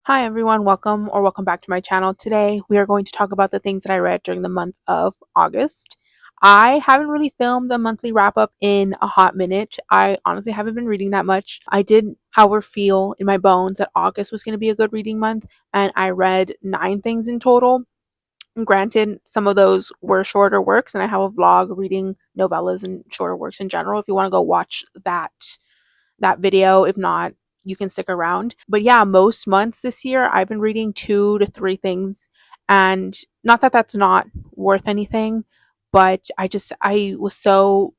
Hi everyone, welcome back to my channel. Today we are going to talk about the things that I read during the month of August. I haven't really filmed a monthly wrap up in a hot minute. I honestly haven't been reading that much. I did, however, feel in my bones that August was going to be a good reading month, and I read 9 things in total. Granted, some of those were shorter works, and I have a vlog reading novellas and shorter works in general. If you want to go watch that video. If not, you can stick around. But yeah, most months this year, I've been reading 2 to 3 things. And not that that's not worth anything, but I was so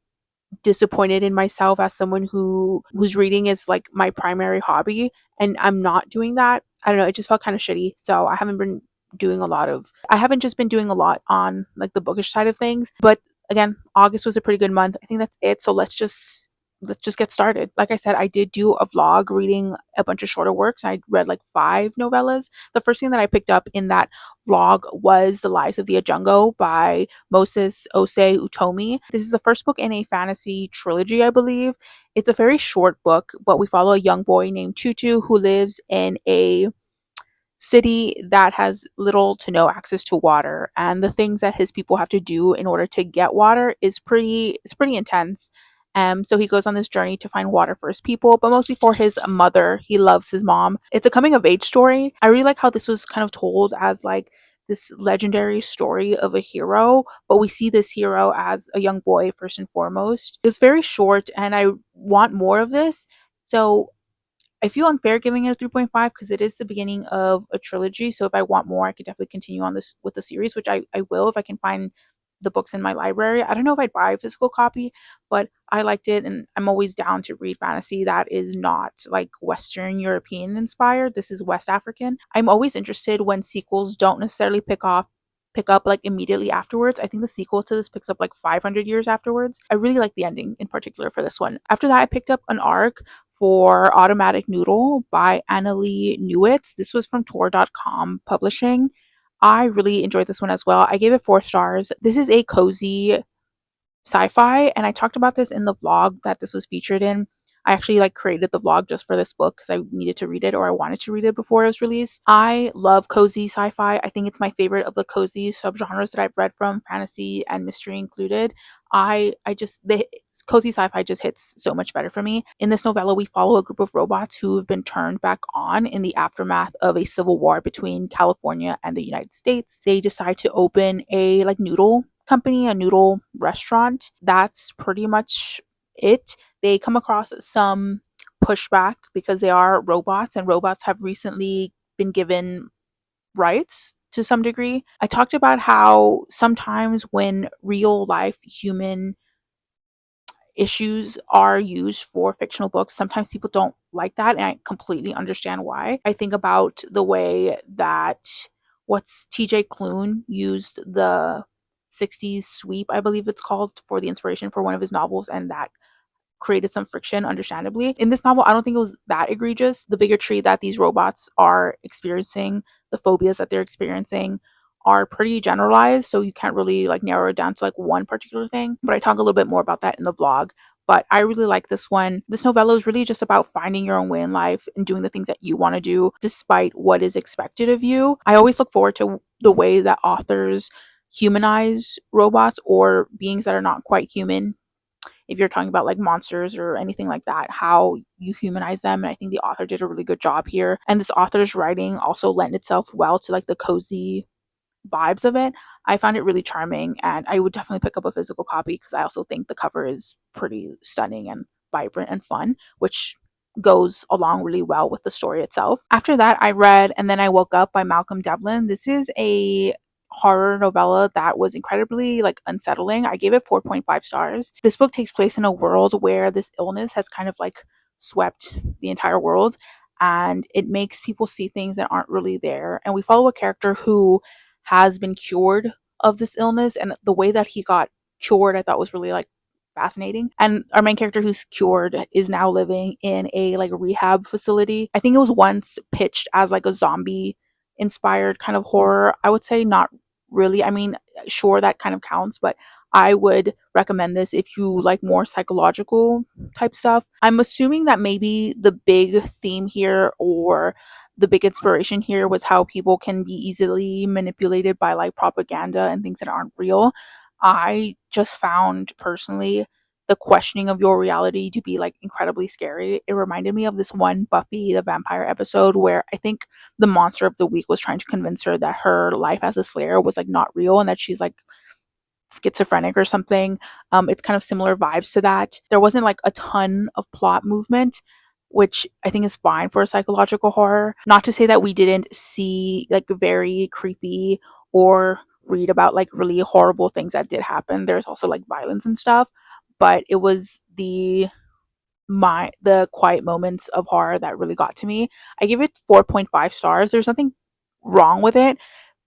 disappointed in myself as someone whose reading is like my primary hobby, and I'm not doing that. I don't know, it just felt kind of shitty. So I haven't just been doing a lot on like the bookish side of things. But again, August was a pretty good month. I think that's it. So let's just get started. Like I said, I did do a vlog reading a bunch of shorter works. I read like 5 novellas. The first thing that I picked up in that vlog was The Lives of the Ajungo by Moses Ose Utomi. This is the first book in a fantasy trilogy, I believe. It's a very short book, but we follow a young boy named Tutu who lives in a city that has little to no access to water, and the things that his people have to do in order to get water is pretty intense. So he goes on this journey to find water for his people, but mostly for his mother. He loves his mom. It's a coming of age story. I really like how this was kind of told as like this legendary story of a hero, but we see this hero as a young boy first and foremost. It's very short, and I want more of this. So I feel unfair giving it a 3.5 because it is the beginning of a trilogy. So if I want more, I could definitely continue on this with the series, which I will if I can find the books in my library. I don't know if I'd buy a physical copy, but I liked it, and I'm always down to read fantasy that is not like Western European inspired. This is West African. I'm always interested when sequels don't necessarily pick up like immediately afterwards. I think the sequel to this picks up like 500 years afterwards. I really like the ending in particular for this one. After that, I picked up an arc for Automatic Noodle by Annalee Newitz. This was from Tor.com Publishing. I really enjoyed this one as well. I gave it 4 stars. This is a cozy sci-fi, and I talked about this in the vlog that this was featured in. I actually like created the vlog just for this book because I needed to read it, or I wanted to read it before it was released. I love cozy sci-fi. I think it's my favorite of the cozy subgenres that I've read, from fantasy and mystery included. The cozy sci-fi just hits so much better for me. In this novella, we follow a group of robots who have been turned back on in the aftermath of a civil war between California and the United States. They decide to open a like noodle company, a noodle restaurant. That's pretty much it. They come across some pushback because they are robots, and robots have recently been given rights to some degree. I talked about how sometimes when real life human issues are used for fictional books, sometimes people don't like that, and I completely understand why. I think about the way that what's TJ Klune used the 60s sweep, I believe it's called, for the inspiration for one of his novels, and that created some friction, understandably. In this novel, I don't think it was that egregious. The bigotry that these robots are experiencing, the phobias that they're experiencing, are pretty generalized, so you can't really like narrow it down to like one particular thing. But I talk a little bit more about that in the vlog. But I really like this one. This novella is really just about finding your own way in life and doing the things that you want to do despite what is expected of you. I always look forward to the way that authors humanize robots or beings that are not quite human. If you're talking about like monsters or anything like that, how you humanize them. And I think the author did a really good job here. And this author's writing also lent itself well to like the cozy vibes of it. I found it really charming, and I would definitely pick up a physical copy because I also think the cover is pretty stunning and vibrant and fun, which goes along really well with the story itself. After that, I read And Then I Woke Up by Malcolm Devlin. This is a horror novella that was incredibly like unsettling. I gave it 4.5 stars. This book takes place in a world where this illness has kind of like swept the entire world, and it makes people see things that aren't really there. And we follow a character who has been cured of this illness, and the way that he got cured I thought was really like fascinating. And our main character who's cured is now living in a like rehab facility. I think it was once pitched as like a zombie inspired kind of horror. I would say not really. I mean, sure, that kind of counts, but I would recommend this if you like more psychological type stuff. I'm assuming that maybe the big theme here, or the big inspiration here was how people can be easily manipulated by like propaganda and things that aren't real. I just found personally the questioning of your reality to be like incredibly scary. It reminded me of this one Buffy the Vampire episode where I think the monster of the week was trying to convince her that her life as a slayer was like not real and that she's like schizophrenic or something. It's kind of similar vibes to that. There wasn't like a ton of plot movement, which I think is fine for a psychological horror. Not to say that we didn't see like very creepy or read about like really horrible things that did happen. There's also like violence and stuff, but it was the quiet moments of horror that really got to me. I give it 4.5 stars. There's nothing wrong with it,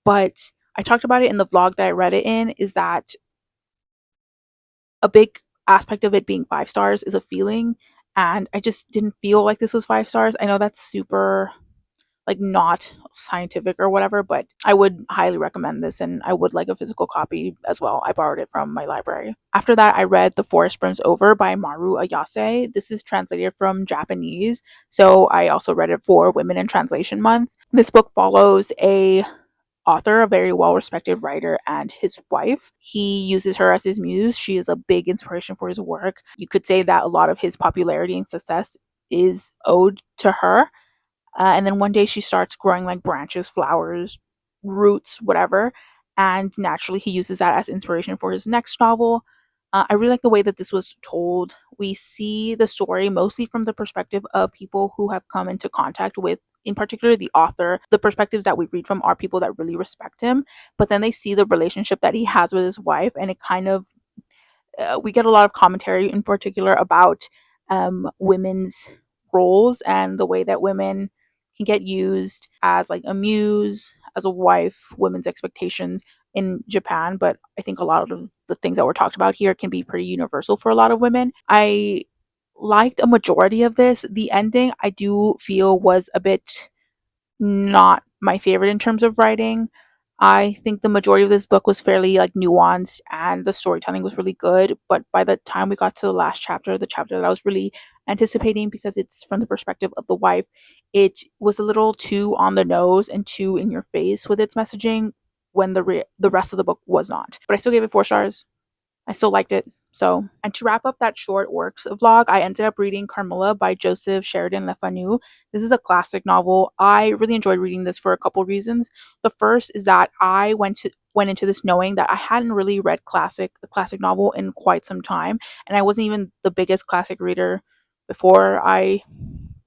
but I talked about it in the vlog that I read it in, is that a big aspect of it being 5 stars is a feeling, and I just didn't feel like this was 5 stars. I know that's super like not scientific or whatever, but I would highly recommend this, and I would like a physical copy as well. I borrowed it from my library. After that, I read The Forest Brims Over by Maru Ayase. This is translated from Japanese, so I also read it for Women in Translation Month. This book follows a author, a very well respected writer, and his wife. He uses her as his muse. She is a big inspiration for his work. You could say that a lot of his popularity and success is owed to her. And then one day she starts growing like branches, flowers, roots, whatever. And naturally, he uses that as inspiration for his next novel. I really like the way that this was told. We see the story mostly from the perspective of people who have come into contact with, in particular, the author. The perspectives that we read from are people that really respect him, but then they see the relationship that he has with his wife, and it kind of we get a lot of commentary in particular about women's roles and the way that women can get used as like a muse, as a wife, women's expectations in Japan. But I think a lot of the things that were talked about here can be pretty universal for a lot of women. I liked a majority of this. The ending I do feel was a bit not my favorite in terms of writing. I think the majority of this book was fairly like nuanced and the storytelling was really good, but by the time we got to the last chapter, the chapter that I was really anticipating because it's from the perspective of the wife, it was a little too on the nose and too in your face with its messaging when the rest of the book was not. But I still gave it 4 stars. I still liked it. So, and to wrap up that short works vlog, I ended up reading Carmilla by Joseph Sheridan Fanu. This is a classic novel. I really enjoyed reading this for a couple reasons. The first is that I went into this knowing that I hadn't really read a classic novel in quite some time, and I wasn't even the biggest classic reader before. I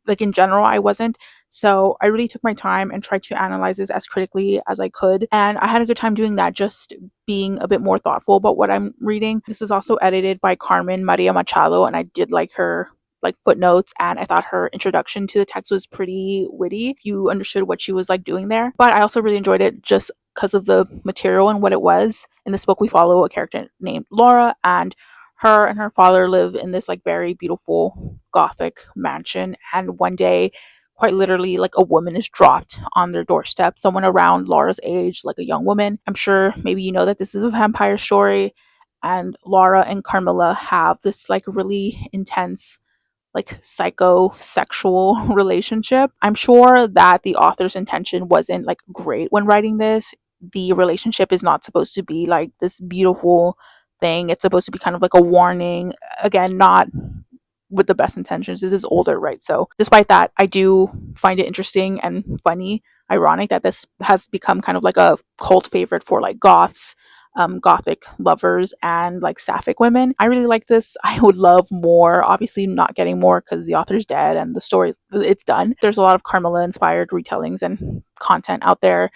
like in general I wasn't, so I really took my time and tried to analyze this as critically as I could, and I had a good time doing that, just being a bit more thoughtful about what I'm reading. This is also edited by Carmen Maria Machado, and I did like her like footnotes, and I thought her introduction to the text was pretty witty if you understood what she was like doing there. But I also really enjoyed it just because of the material and what it was. In this book we follow a character named Laura, and her father live in this like very beautiful gothic mansion, and one day quite literally like a woman is dropped on their doorstep, someone around Laura's age, like a young woman. I'm sure maybe you know that this is a vampire story, and Laura and Carmilla have this like really intense like psychosexual relationship. I'm sure that the author's intention wasn't like great when writing this. The relationship is not supposed to be like this beautiful thing. It's supposed to be kind of like a warning. Again, not with the best intentions. This is older, right? So despite that, I do find it interesting and funny, ironic that this has become kind of like a cult favorite for like goths, gothic lovers, and like sapphic women. I really like this. I would love more. Obviously not getting more because the author's dead and the story's it's done. There's a lot of Carmilla inspired retellings and content out there.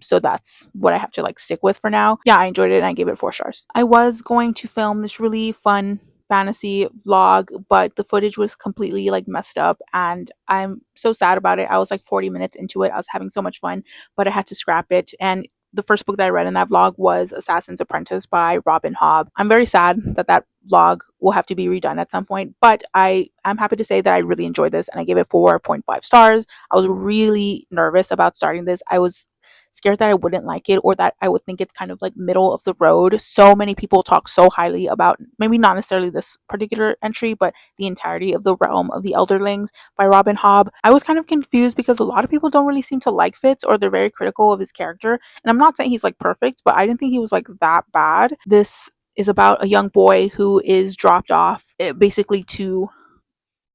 So that's what I have to like stick with for now. Yeah, I enjoyed it and I gave it 4 stars. I was going to film this really fun fantasy vlog, but the footage was completely like messed up and I'm so sad about it. I was like 40 minutes into it. I was having so much fun, but I had to scrap it. And the first book that I read in that vlog was Assassin's Apprentice by Robin Hobb. I'm very sad that that vlog will have to be redone at some point, but I am happy to say that I really enjoyed this and I gave it 4.5 stars. I was really nervous about starting this. I was scared that I wouldn't like it or that I would think it's kind of like middle of the road. So many people talk so highly about, maybe not necessarily this particular entry, but the entirety of the realm of the Elderlings by Robin Hobb. I was kind of confused because a lot of people don't really seem to like Fitz, or they're very critical of his character. And I'm not saying he's like perfect, but I didn't think he was like that bad. This is about a young boy who is dropped off basically to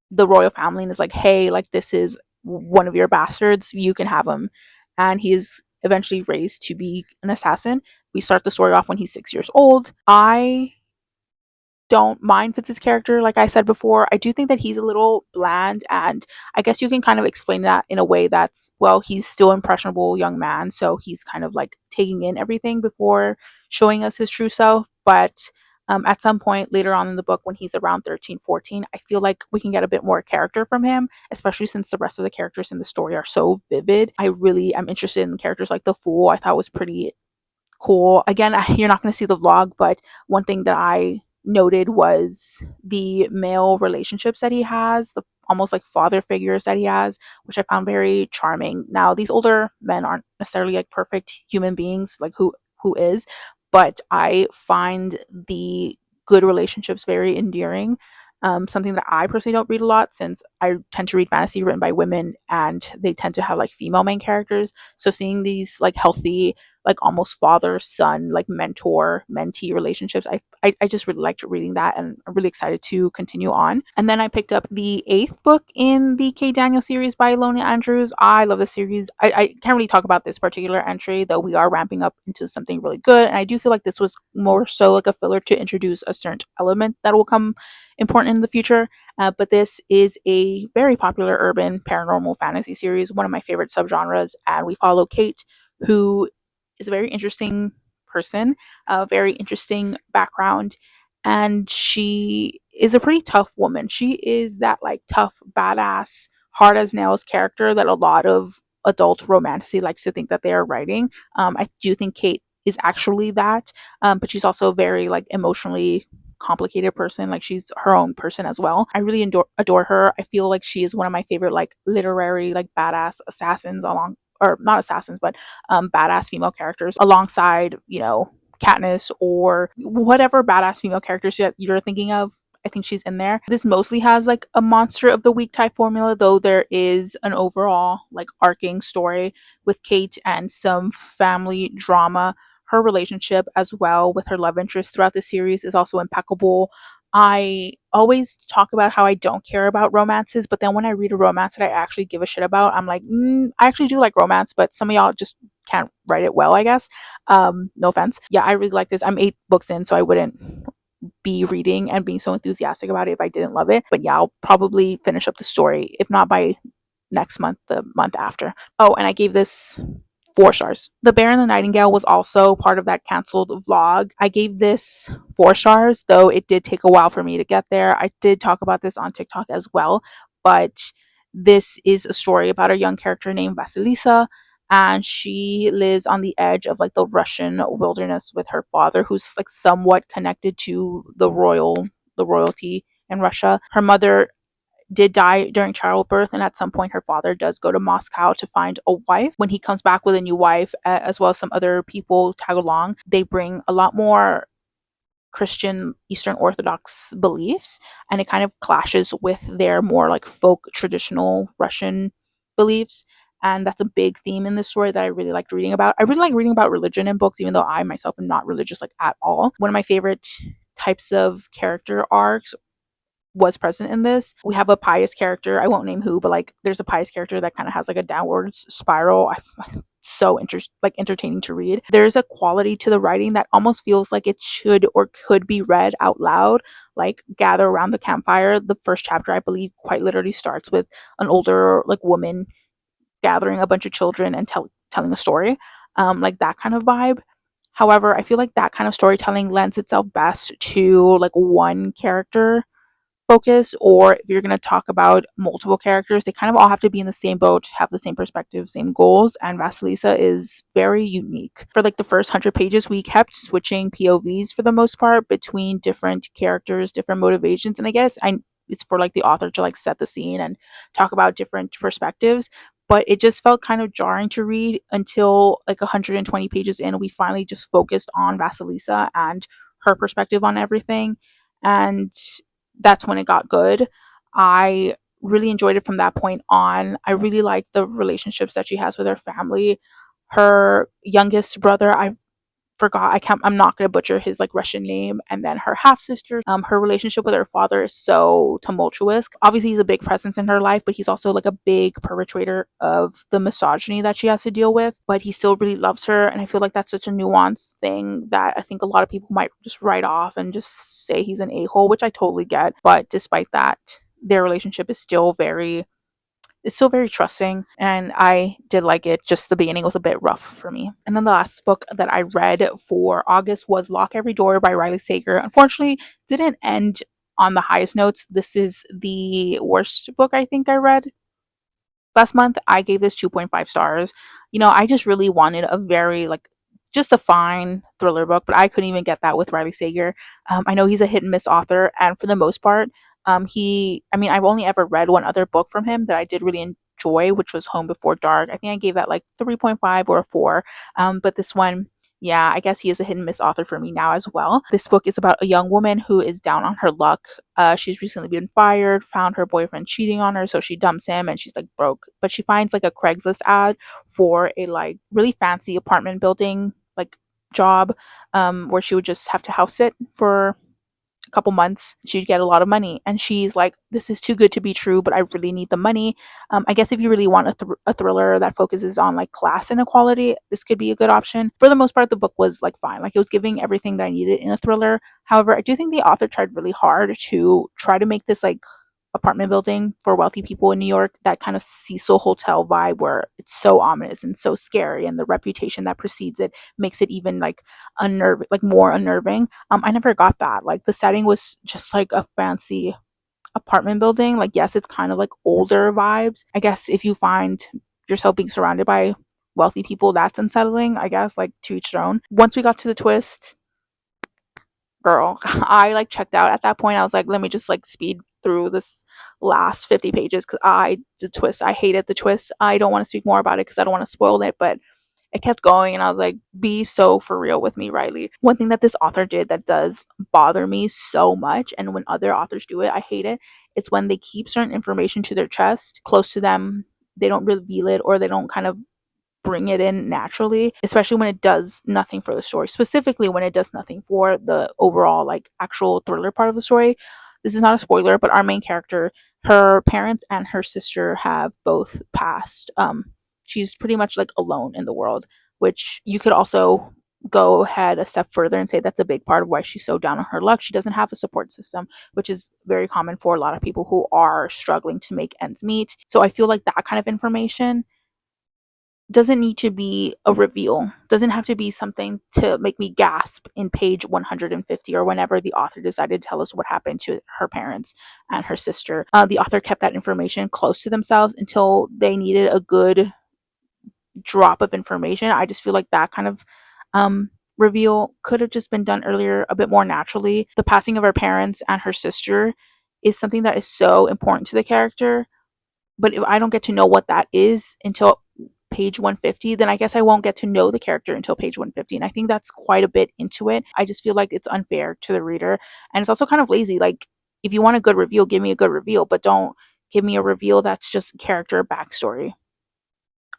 the royal family and is like, hey, like this is one of your bastards, you can have him. And he is eventually raised to be an assassin. We start the story off when he's 6 years old. I don't mind Fitz's character, like I said before. I do think that he's a little bland, and I guess you can kind of explain that in a way that's, well, he's still an impressionable young man, so he's kind of like taking in everything before showing us his true self. But at some point later on in the book, when he's around 13, 14, I feel like we can get a bit more character from him, especially since the rest of the characters in the story are so vivid. I really am interested in characters like the Fool. I thought was pretty cool. Again, you're not going to see the vlog, but one thing that I noted was the male relationships that he has, the almost like father figures that he has, which I found very charming. Now, these older men aren't necessarily like perfect human beings, like who is, but I find the good relationships very endearing. Something that I personally don't read a lot, since I tend to read fantasy written by women and they tend to have like female main characters. So seeing these like healthy, like almost father son, like mentor mentee relationships, I just really liked reading that, and I'm really excited to continue on. And then I picked up the 8th book in the K Daniel series by Illona Andrews. I love the series. I can't really talk about this particular entry, though we are ramping up into something really good, and I do feel like this was more so like a filler to introduce a certain element that will come important in the future. But this is a very popular urban paranormal fantasy series, one of my favorite subgenres, and we follow Kate, who is a very interesting person, a very interesting background, and she is a pretty tough woman. She is that like tough, badass, hard as nails character that a lot of adult romantasy likes to think that they are writing. I do think Kate is actually that, but she's also very like emotionally complicated person. Like she's her own person as well. I really adore her. I feel like she is one of my favorite like literary like badass assassins, along, or not assassins, but badass female characters alongside, Katniss or whatever badass female characters that you're thinking of. I think she's in there. This mostly has like a monster of the week type formula, though there is an overall like arcing story with Kate and some family drama. Her relationship as well with her love interest throughout the series is also impeccable. I always talk about how I don't care about romances, but then when I read a romance that I actually give a shit about, I'm like, I actually do like romance, but some of y'all just can't write it well, I guess. No offense. Yeah, I really like this. I'm 8 books in, so I wouldn't be reading and being so enthusiastic about it if I didn't love it. But yeah, I'll probably finish up the story, if not by next month, the month after. Oh, and I gave this 4 stars. The Bear and the Nightingale was also part of that canceled vlog. I gave this 4 stars, though it did take a while for me to get there. I did talk about this on TikTok as well, but this is a story about a young character named Vasilisa, and she lives on the edge of like the Russian wilderness with her father, who's like somewhat connected to the royalty in Russia. Her mother did die during childbirth, and at some point her father does go to Moscow to find a wife. When he comes back with a new wife, as well as some other people tag along, they bring a lot more Christian Eastern Orthodox beliefs, and it kind of clashes with their more like folk traditional Russian beliefs. And that's a big theme in this story that I really liked reading about. I really like reading about religion in books, even though I myself am not religious like at all. One of my favorite types of character arcs was present in this. We have a pious character. I won't name who, but like there's a pious character that kind of has like a downwards spiral. So entertaining to read. There's a quality to the writing that almost feels like it should or could be read out loud. Like gather around the campfire. The first chapter, I believe, quite literally starts with an older like woman gathering a bunch of children and telling a story. Like that kind of vibe. However, I feel like that kind of storytelling lends itself best to like one character focus, or if you're going to talk about multiple characters, they kind of all have to be in the same boat, have the same perspective, same goals. And Vasilisa is very unique. For like the first 100 pages, we kept switching POVs for the most part between different characters, different motivations, and I guess it's for like the author to like set the scene and talk about different perspectives. but it just felt kind of jarring to read until like 120 pages in. We finally just focused on Vasilisa and her perspective on everything, and that's when it got good. I really enjoyed it from that point on. I really like the relationships that she has with her family. Her youngest brother, I forgot, I'm not going to butcher his like Russian name, and then her half sister. Her relationship with her father is so tumultuous. Obviously he's a big presence in her life, but he's also like a big perpetrator of the misogyny that she has to deal with, but he still really loves her. And I feel like that's such a nuanced thing that I think a lot of people might just write off and just say he's an a-hole, which I totally get. But despite that, their relationship is still very, it's still very trusting, and I did like it. Just the beginning was a bit rough for me. And then the last book that I read for August was Lock Every Door by Riley Sager. Unfortunately, didn't end on the highest notes. This is the worst book I think I read last month. I gave this 2.5 stars. I just really wanted a very like just a fine thriller book, but I couldn't even get that with Riley Sager. I know he's a hit and miss author, and for the most part, I've only ever read one other book from him that I did really enjoy, which was Home Before Dark. I think I gave that like 3.5 or a 4. But this one, yeah, I guess he is a hit and miss author for me now as well. This book is about a young woman who is down on her luck. She's recently been fired, found her boyfriend cheating on her, so she dumps him and she's like broke. But she finds like a Craigslist ad for a like really fancy apartment building like job, where she would just have to house sit for a couple months. She'd get a lot of money, and she's like, this is too good to be true, but I really need the money. I guess if you really want a thriller that focuses on like class inequality, this could be a good option. For the most part, the book was like fine, like it was giving everything that I needed in a thriller. However, I do think the author tried really hard to try to make this like apartment building for wealthy people in New York, that kind of Cecil Hotel vibe where it's so ominous and so scary, and the reputation that precedes it makes it even like unnerving, like more unnerving. I never got that. Like the setting was just like a fancy apartment building. Like yes, it's kind of like older vibes. I guess if you find yourself being surrounded by wealthy people, that's unsettling. I guess like to each their own. Once we got to the twist, girl, I like checked out at that point. I was like, let me just like speed through this last 50 pages because the twist, I hated the twist. I don't want to speak more about it because I don't want to spoil it, but it kept going, and I was like, be so for real with me, Riley. One thing that this author did that does bother me so much, and when other authors do it, I hate it. It's when they keep certain information to their chest, close to them. They don't reveal it, or they don't kind of bring it in naturally, especially when it does nothing for the story, specifically when it does nothing for the overall like actual thriller part of the story. This is not a spoiler, but our main character, her parents and her sister have both passed. She's pretty much like alone in the world, which you could also go ahead a step further and say that's a big part of why she's so down on her luck. She doesn't have a support system, which is very common for a lot of people who are struggling to make ends meet. So I feel like that kind of information doesn't need to be a reveal, doesn't have to be something to make me gasp in page 150 or whenever the author decided to tell us what happened to her parents and her sister. The author kept that information close to themselves until they needed a good drop of information. I just feel like that kind of reveal could have just been done earlier, a bit more naturally. The passing of her parents and her sister is something that is so important to the character, but if I don't get to know what that is until page 150, then I guess I won't get to know the character until page 150. And I think that's quite a bit into it. I just feel like it's unfair to the reader. And it's also kind of lazy. Like, if you want a good reveal, give me a good reveal, but don't give me a reveal that's just character backstory.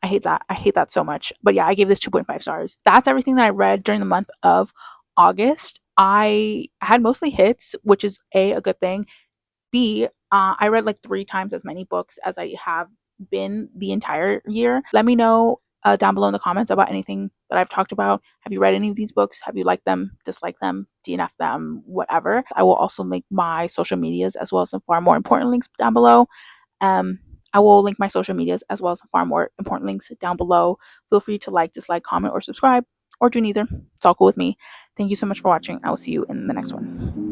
I hate that. I hate that so much. But yeah, I gave this 2.5 stars. That's everything that I read during the month of August. I had mostly hits, which is a good thing. B, I read like 3 times as many books as I have been the entire year. Let me know down below in the comments about anything that I've talked about. Have you read any of these books? Have you liked them, disliked them, DNF them, whatever? I will also link my social medias as well as some far more important links down below. I will link my social medias as well as some far more important links down below. Feel free to like, dislike, comment, or subscribe, or do neither. It's all cool with me. Thank you so much for watching. I will see you in the next one.